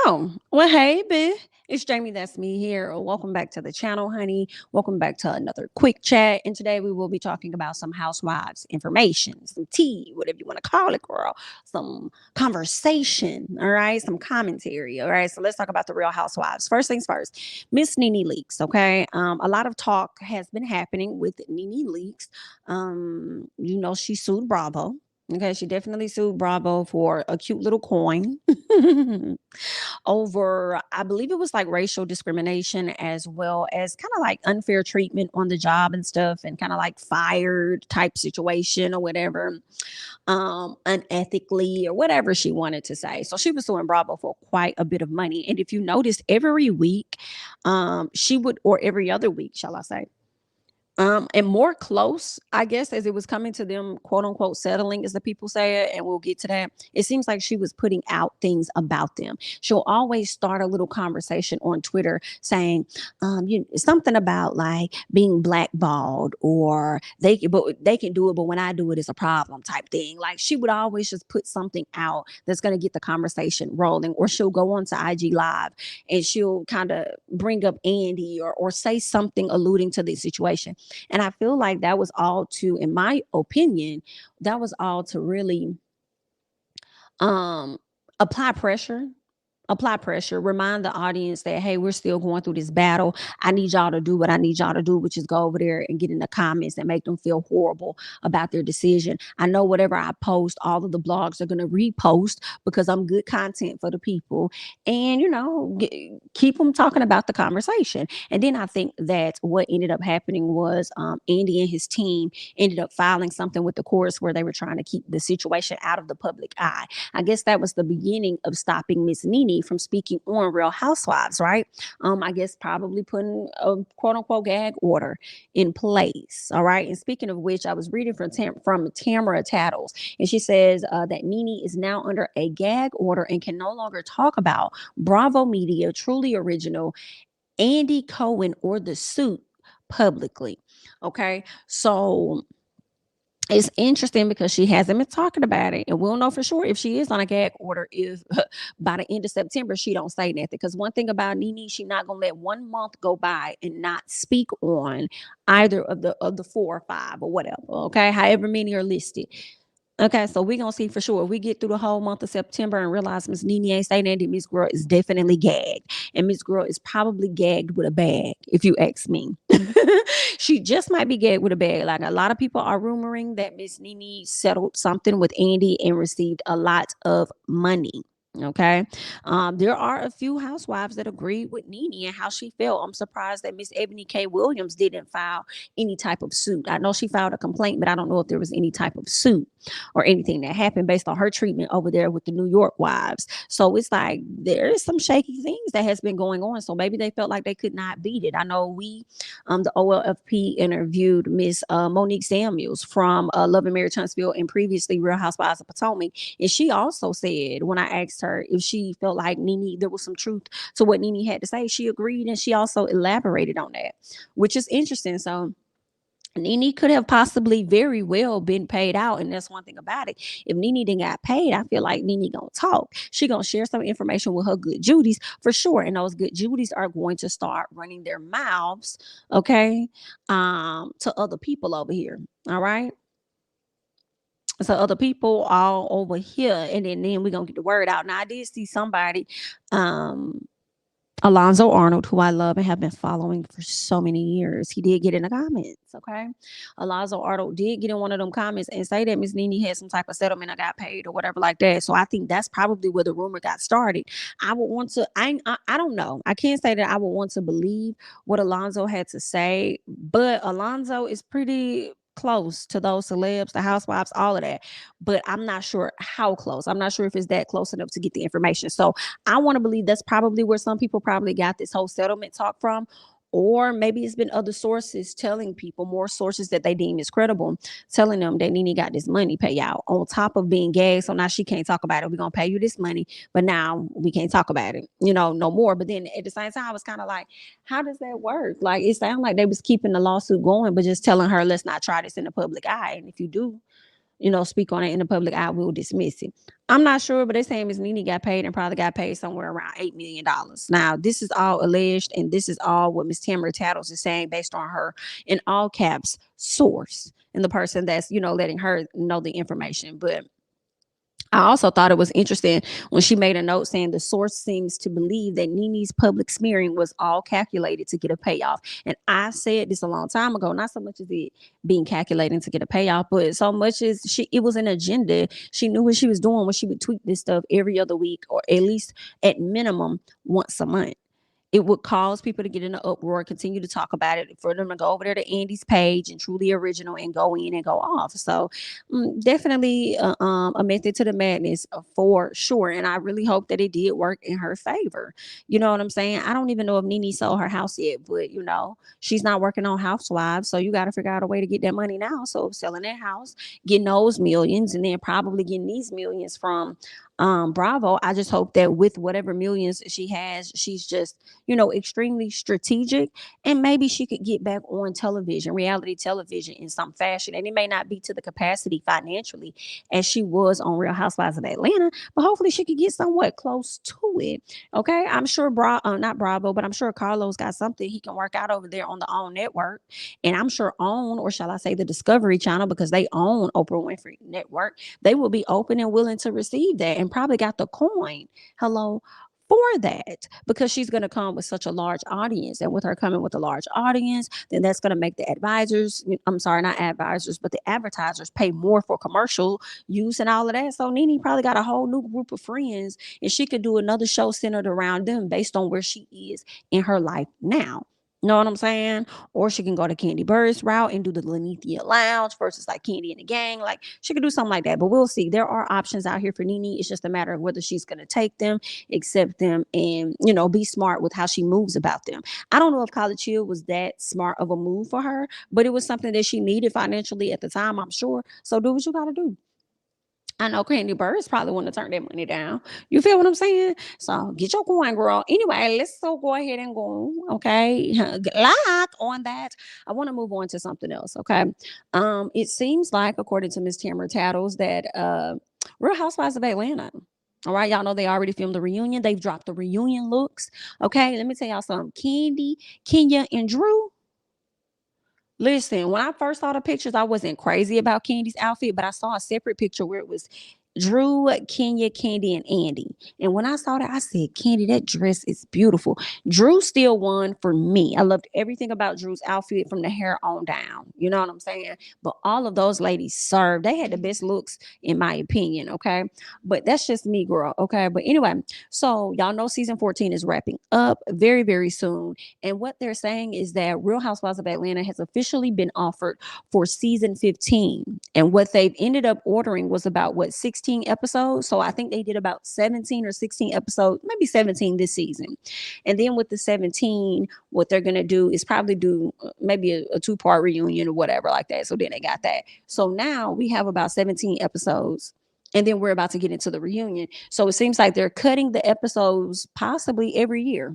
Oh, well, hey, B. It's Jamie. That's me here. Welcome back to the channel, honey. Welcome back to another quick chat. And today we will be talking about some housewives information, some tea, whatever you want to call it, girl. Some conversation, all right? Some commentary, all right? So let's talk about the real housewives. First things first, Miss Nene Leakes, okay? A lot of talk has been happening with Nene Leakes. She sued Bravo. Okay, she definitely sued Bravo for a cute little coin. Over, I believe it was like racial discrimination as well as kind of like unfair treatment on the job and stuff, and kind of like fired type situation or whatever, unethically or whatever she wanted to say. So she was suing Bravo for quite a bit of money. And if you notice, every week, she would, or every other week, shall I say, and more close, I guess, as it was coming to them, quote unquote, settling, as the people say it, and we'll get to that. It seems like she was putting out things about them. She'll always start a little conversation on Twitter saying, something about like being blackballed, or they can do it, but when I do it, it's a problem type thing. Like she would always just put something out that's going to get the conversation rolling, or she'll go on to IG Live and she'll kind of bring up Andy, or say something alluding to the situation. And I feel like that was all to, in my opinion, that was all to really um apply pressure remind the audience that, hey, we're still going through this battle. I need y'all to do what I need y'all to do, which is go over there and get in the comments and make them feel horrible about their decision. I know whatever I post, all of the blogs are going to repost because I'm good content for the people, and keep them talking about the conversation. And then I think that what ended up happening was, Andy and his team ended up filing something with the courts where they were trying to keep the situation out of the public eye. I guess that was the beginning of stopping Miss Nene from speaking on Real Housewives, right? I guess probably putting a quote unquote gag order in place. All right. And speaking of which, I was reading from Tamara Tattles, and she says that Nene is now under a gag order and can no longer talk about Bravo Media, Truly Original, Andy Cohen, or the suit publicly. Okay. So it's interesting because she hasn't been talking about it, and we'll know for sure if she is on a gag order if by the end of September she don't say nothing. Because one thing about Nene, she not gonna let 1 month go by and not speak on either of the four or five or whatever. Okay, however many are listed. Okay, so we're gonna see for sure. If we get through the whole month of September and realize Miss Nene ain't saying that, Miss Girl is definitely gagged. And Miss Girl is probably gagged with a bag, if you ask me. She just might be gagged with a bag. Like, a lot of people are rumoring that Miss Nene settled something with Andy and received a lot of money. Okay. There are a few housewives that agreed with Nene and how she felt. I'm surprised that Miss Ebony K. Williams didn't file any type of suit. I know she filed a complaint, but I don't know if there was any type of suit or anything that happened based on her treatment over there with the New York wives. So it's like there is some shaky things that has been going on. So maybe they felt like they could not beat it. I know the OLFP interviewed Miss Monique Samuels from Love and Marriage Huntsville and previously Real Housewives of Potomac, and she also said, when I asked her if she felt like Nene, there was some truth to what Nene had to say, she agreed, and she also elaborated on that, which is interesting. So Nene could have possibly very well been paid out. And that's one thing about it. If Nene didn't got paid, I feel like Nene gonna talk. She gonna share some information with her good Judies for sure. And those good Judies are going to start running their mouths, okay, to other people over here. All right. So other people all over here. And then we're gonna get the word out. Now I did see somebody, um, Alonzo Arnold, who I love and have been following for so many years, he did get in the comments. Okay. Alonzo Arnold did get in one of them comments and say that Miss Nene had some type of settlement or got paid or whatever like that. So I think that's probably where the rumor got started. I would want to, I don't know. I can't say that I would want to believe what Alonzo had to say, but Alonzo is pretty close to those celebs, the housewives, all of that. But I'm not sure how close. I'm not sure if it's that close enough to get the information. So I want to believe that's probably where some people probably got this whole settlement talk from. Or maybe it's been other sources telling people, more sources that they deem is credible, telling them that Nene got this money payout on top of being gagged. So now she can't talk about it. We're going to pay you this money, but now we can't talk about it, no more. But then at the same time, I was kind of like, how does that work? Like, it sounded like they was keeping the lawsuit going, but just telling her, let's not try this in the public eye. And if you do, speak on it in the public, I will dismiss it. I'm not sure, but they're saying Miss Nene got paid and probably got paid somewhere around $8 million. Now, this is all alleged, and this is all what Miss Tamara Tattles is saying based on her, in all caps, source, and the person that's letting her know the information. But I also thought it was interesting when she made a note saying the source seems to believe that Nene's public smearing was all calculated to get a payoff. And I said this a long time ago, not so much as it being calculating to get a payoff, but so much as it was an agenda. She knew what she was doing when she would tweet this stuff every other week, or at least at minimum once a month. It would cause people to get in an uproar, continue to talk about it, for them to go over there to Andy's page and Truly Original and go in and go off. So definitely a method to the madness, for sure. And I really hope that it did work in her favor. You know what I'm saying? I don't even know if Nene sold her house yet, but she's not working on Housewives. So you got to figure out a way to get that money now. So selling that house, getting those millions, and then probably getting these millions from Bravo. I just hope that with whatever millions she has, she's just extremely strategic, and maybe she could get back on television, reality television, in some fashion. And it may not be to the capacity financially as she was on Real Housewives of Atlanta, but hopefully she could get somewhat close to it. Okay, I'm sure not Bravo, but I'm sure Carlos got something he can work out over there on the OWN network, and I'm sure OWN, or shall I say the Discovery Channel, because they own Oprah Winfrey Network, they will be open and willing to receive that, and probably got the coin. Hello, for that, because she's going to come with such a large audience. And with her coming with a large audience, then that's going to make the advisors, I'm sorry, not advisors, but the advertisers, pay more for commercial use and all of that. So Nene probably got a whole new group of friends, and she could do another show centered around them based on where she is in her life now. Know what I'm saying? Or she can go to Kandi Burruss route and do the Lanithia Lounge versus like Kandi and the Gang. Like, she could do something like that. But we'll see. There are options out here for Nene. It's just a matter of whether she's going to take them, accept them, and be smart with how she moves about them. I don't know if College Hill was that smart of a move for her, but it was something that she needed financially at the time, I'm sure. So do what you got to do. I know Kandi Burruss probably want to turn that money down. You feel what I'm saying? So get your coin, girl. Anyway, let's go ahead and go. Okay, lock on that. I want to move on to something else. Okay, it seems like, according to Miss Tamara Tattles, that Real Housewives of Atlanta. All right, y'all know they already filmed the reunion. They've dropped the reunion looks. Okay, let me tell y'all something. Kandi, Kenya, and Drew. Listen, when I first saw the pictures, I wasn't crazy about Kandi's outfit, but I saw a separate picture where it was Drew, Kenya, Kandi, and Andy. And when I saw that, I said, Kandi, that dress is beautiful. Drew still won for me. I loved everything about Drew's outfit from the hair on down. You know what I'm saying? But all of those ladies served. They had the best looks, in my opinion. Okay. But that's just me, girl. Okay. But anyway, so y'all know season 14 is wrapping up very, very soon. And what they're saying is that Real Housewives of Atlanta has officially been offered for season 15. And what they've ended up ordering was about 16 episodes. So I think they did about 17 or 16 episodes, maybe 17 this season. And then with the 17, what they're going to do is probably do maybe a two-part reunion or whatever like that. So then they got that. So now we have about 17 episodes. And then we're about to get into the reunion. So it seems like they're cutting the episodes possibly every year,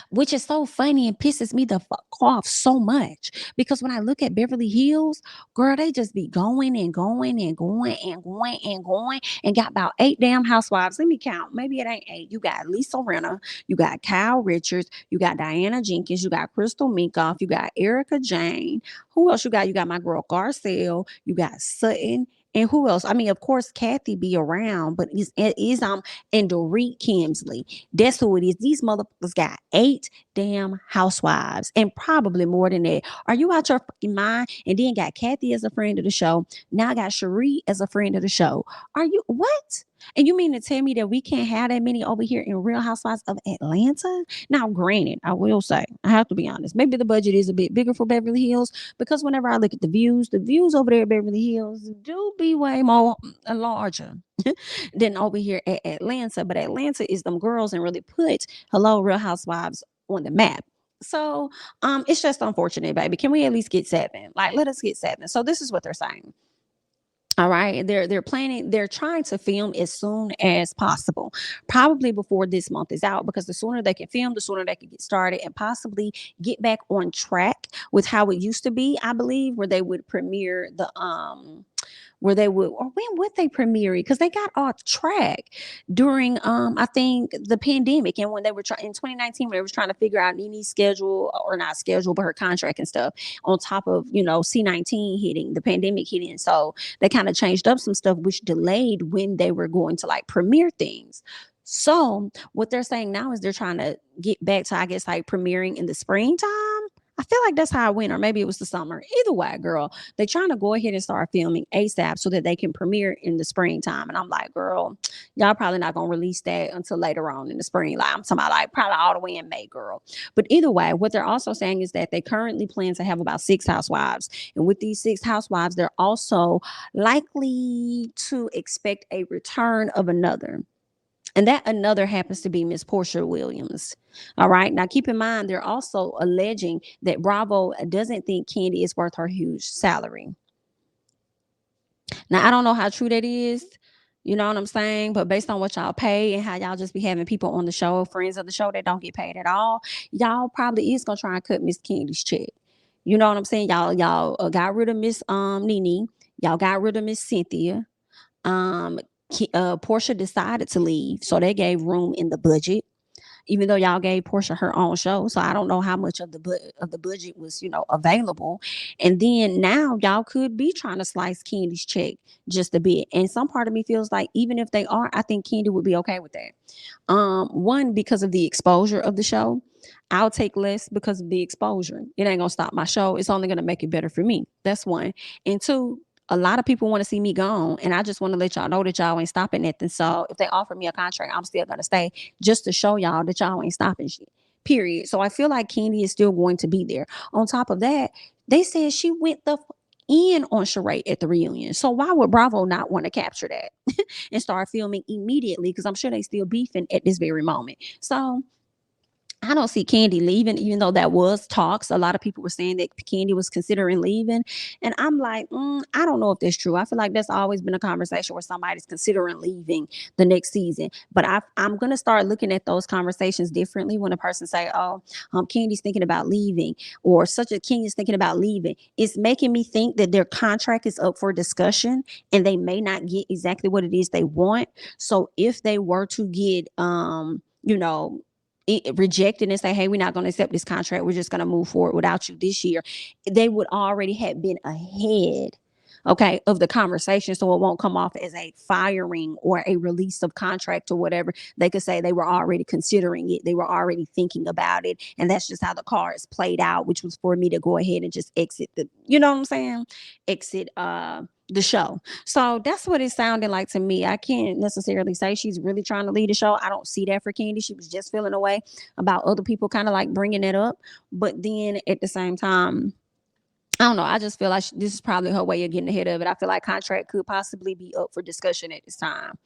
which is so funny and pisses me the fuck off so much, because when I look at Beverly Hills, girl, they just be going and going and going and going and going, and got about 8 damn housewives. Let me count. Maybe it ain't 8. You got Lisa Rinna, you got Kyle Richards, you got Diana Jenkins, you got Crystal Minkoff, you got Erica Jane. Who else you got? You got my girl Garcelle, you got Sutton. And who else? I mean, of course, Kathy be around, but it is and Dorit Kemsley. That's who it is. These motherfuckers got 8 damn housewives, and probably more than that. Are you out your fucking mind? And then got Kathy as a friend of the show. Now I got Cherie as a friend of the show. Are you what? And you mean to tell me that we can't have that many over here in Real Housewives of Atlanta? Now, granted, I will say, I have to be honest, maybe the budget is a bit bigger for Beverly Hills, because whenever I look at the views over there at Beverly Hills do be way more larger than over here at Atlanta. But Atlanta is them girls and really put Hello Real Housewives on the map. So it's just unfortunate, baby. Can we at least get 7? Like, let us get 7. So this is what they're saying. All right, they're planning, they're trying to film as soon as possible, probably before this month is out, because the sooner they can film, the sooner they can get started and possibly get back on track with how it used to be, I believe, where they would premiere where they would, or when would they premiere it? Because they got off track during I think the pandemic, and when they were trying in 2019, when they was trying to figure out Nene's schedule, or not schedule, but her contract and stuff, on top of, C-19 hitting, the pandemic hitting. So they kind of changed up some stuff, which delayed when they were going to like premiere things. So what they're saying now is they're trying to get back to, I guess, like premiering in the springtime. I feel like that's how it went, or maybe it was the summer. Either way, girl, they're trying to go ahead and start filming ASAP so that they can premiere in the springtime. And I'm like, girl, y'all probably not gonna release that until later on in the spring. Like, I'm talking about like probably all the way in May, girl. But either way, what they're also saying is that they currently plan to have about 6 housewives. And with these 6 housewives, they're also likely to expect a return of another. And that another happens to be Miss Porsha Williams. All right. Now, keep in mind, they're also alleging that Bravo doesn't think Kandi is worth her huge salary. Now, I don't know how true that is. You know what I'm saying? But based on what y'all pay and how y'all just be having people on the show, friends of the show, that don't get paid at all, y'all probably is gonna try and cut Miss Kandi's check. You know what I'm saying? Y'all got rid of Miss Nene. Y'all got rid of Miss Cynthia. Um, Porsha decided to leave, so they gave room in the budget, even though y'all gave Porsha her own show. So I don't know how much of the budget was, available. And then now y'all could be trying to slice Kandi's check just a bit. And some part of me feels like even if they are, I think Kandi would be okay with that. One, because of the exposure of the show. I'll take less because of the exposure. It ain't gonna stop my show. It's only gonna make it better for me. That's one. And two, a lot of people want to see me gone, and I just want to let y'all know that y'all ain't stopping nothing. So if they offer me a contract, I'm still gonna stay, just to show y'all that y'all ain't stopping shit. Period. So I feel like Kandi is still going to be there. On top of that, they said she went the in on Sheree at the reunion. So why would Bravo not want to capture that and start filming immediately? Because I'm sure they still beefing at this very moment. So I don't see Kandi leaving, even though that was talks. A lot of people were saying that Kandi was considering leaving. And I'm like, I don't know if that's true. I feel like that's always been a conversation where somebody's considering leaving the next season. But I'm going to start looking at those conversations differently when a person say, oh, Kandi's thinking about leaving, or such a King is thinking about leaving. It's making me think that their contract is up for discussion and they may not get exactly what it is they want. So if they were to get, rejected and say, hey, we're not going to accept this contract, we're just going to move forward without you this year, they would already have been ahead, okay, of the conversation. So it won't come off as a firing or a release of contract or whatever. They could say they were already considering it, they were already thinking about it, and that's just how the cards played out, which was for me to go ahead and just exit the, you know what I'm saying, exit the show. So that's what it sounded like to me. I can't necessarily say she's really trying to lead the show. I don't see that for Kandi. She was just feeling a way about other people kind of like bringing it up. But then at the same time, I don't know. I just feel like this is probably her way of getting ahead of it. I feel like contract could possibly be up for discussion at this time,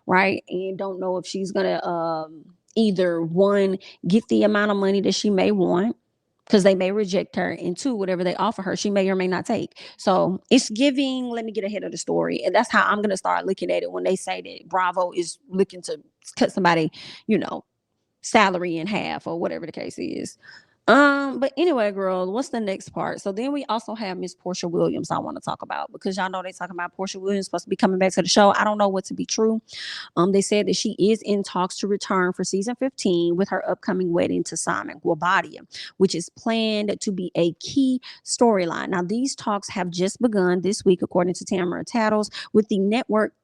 right? And don't know if she's gonna either one, get the amount of money that she may want, because they may reject her, and two, whatever they offer her, she may or may not take. So it's giving, let me get ahead of the story. And that's how I'm going to start looking at it when they say that Bravo is looking to cut somebody, salary in half, or whatever the case is. But anyway, girl, what's the next part? So then we also have Miss Porsha Williams I want to talk about, because y'all know they talking about Porsha Williams supposed to be coming back to the show. I don't know what to be true. They said that she is in talks to return for season 15 with her upcoming wedding to Simon Guobadia, which is planned to be a key storyline. Now, these talks have just begun this week, according to Tamara Tattles, with the network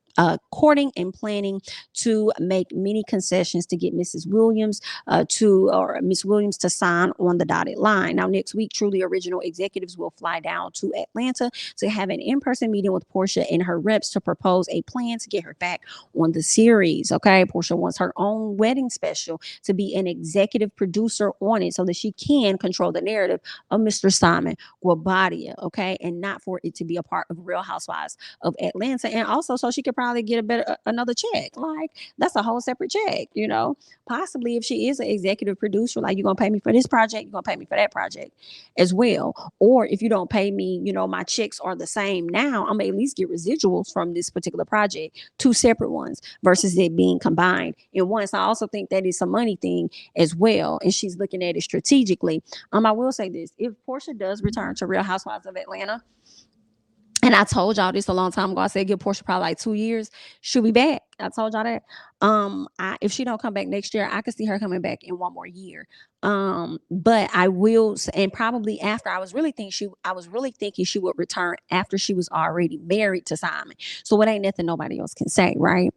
courting and planning to make many concessions to get Mrs. Williams or Miss Williams to sign on the dotted line. Now, next week, Truly Original executives will fly down to Atlanta to have an in-person meeting with Porsha and her reps to propose a plan to get her back on the series. Okay, Porsha wants her own wedding special to be an executive producer on it so that she can control the narrative of Mr. Simon Guobadia, okay, and not for it to be a part of Real Housewives of Atlanta. And also so she could probably get another check. Like, that's a whole separate check, possibly if she is an executive producer, like, you're gonna pay me for this project, you're gonna pay me for that project as well. Or if you don't pay me, my checks are the same now, I'm gonna at least get residuals from this particular project, two separate ones versus it being combined in one. So I also think that is a money thing as well, and she's looking at it strategically. I will say this: if Porsha does return to Real Housewives of Atlanta, And I told y'all this a long time ago. I said give Porsha probably like 2 years. She'll be back. I told y'all that. If she don't come back next year, I could see her coming back in one more year. But I will, and probably after. I was really thinking she would return after she was already married to Simon. So it ain't nothing nobody else can say, right?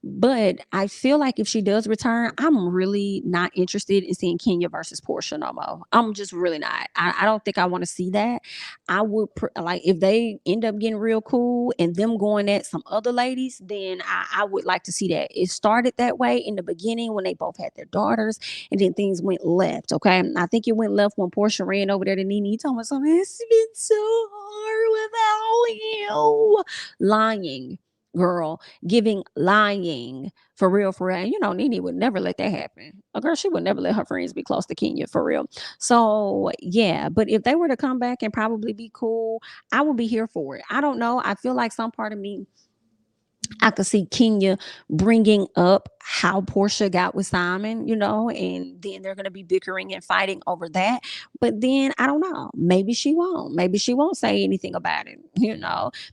But I feel like if she does return, I'm really not interested in seeing Kenya versus Porsha no more. I'm just really not. I don't think I want to see that. I would like if they end up getting real cool and them going at some other ladies, then I would like to see that. It started that way in the beginning when they both had their daughters, and then things went left. Okay, I think it went left when Portia ran over there to Nene. He told me something. It's been so hard without you. Lying, girl, giving lying for real, for real. And you know, Nene would never let that happen. A girl, she would never let her friends be close to Kenya for real. So yeah, but if they were to come back and probably be cool, I would be here for it. I don't know. I feel like some part of me, I could see Kenya bringing up how Portia got with Simon, and then they're going to be bickering and fighting over that. But then I don't know. Maybe she won't. Maybe she won't say anything about it.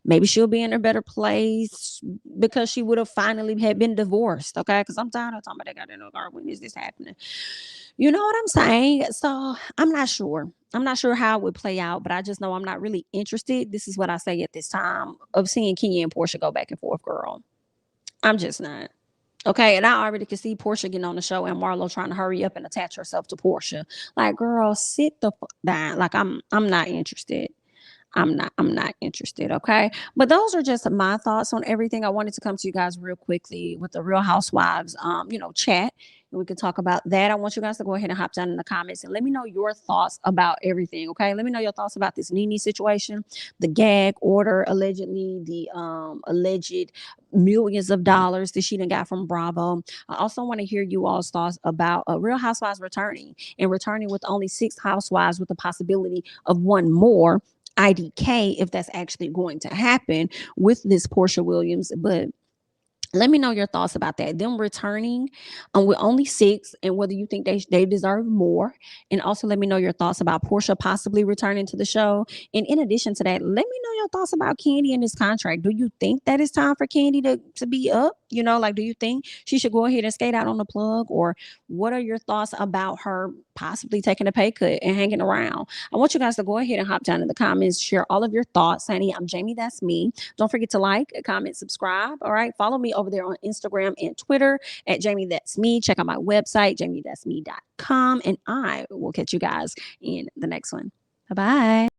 Maybe she'll be in a better place because she would have finally had been divorced. Okay. Because I'm tired of talking about they got in a car. When is this happening? You know what I'm saying? So I'm not sure. I'm not sure how it would play out, but I just know I'm not really interested. This is what I say at this time of seeing Kenya and Portia go back and forth, girl. I'm just not. Okay, and I already can see Portia getting on the show and Marlo trying to hurry up and attach herself to Portia. Like, girl, sit the fuck down. Like, I'm not interested. I'm not interested. Okay. But those are just my thoughts on everything. I wanted to come to you guys real quickly with the Real Housewives chat. And we can talk about that. I want you guys to go ahead and hop down in the comments and let me know your thoughts about everything. Okay. Let me know your thoughts about this Nene situation, the gag order, allegedly, the alleged millions of dollars that she done got from Bravo. I also want to hear you all's thoughts about Real Housewives returning and returning with only 6 housewives with the possibility of one more IDK if that's actually going to happen with this Porsha Williams. But let me know your thoughts about that. Them returning with only 6 and whether you think they deserve more. And also let me know your thoughts about Porsha possibly returning to the show. And in addition to that, let me know your thoughts about Kandi and this contract. Do you think that it's time for Kandi to be up? Like, do you think she should go ahead and skate out on the plug? Or what are your thoughts about her possibly taking a pay cut and hanging around? I want you guys to go ahead and hop down in the comments, share all of your thoughts. Honey, I'm Jamie, that's me. Don't forget to like, comment, subscribe. All right. Follow me over there on Instagram and Twitter at Jamie That's Me. Check out my website, jamithatsme.com. And I will catch you guys in the next one. Bye bye.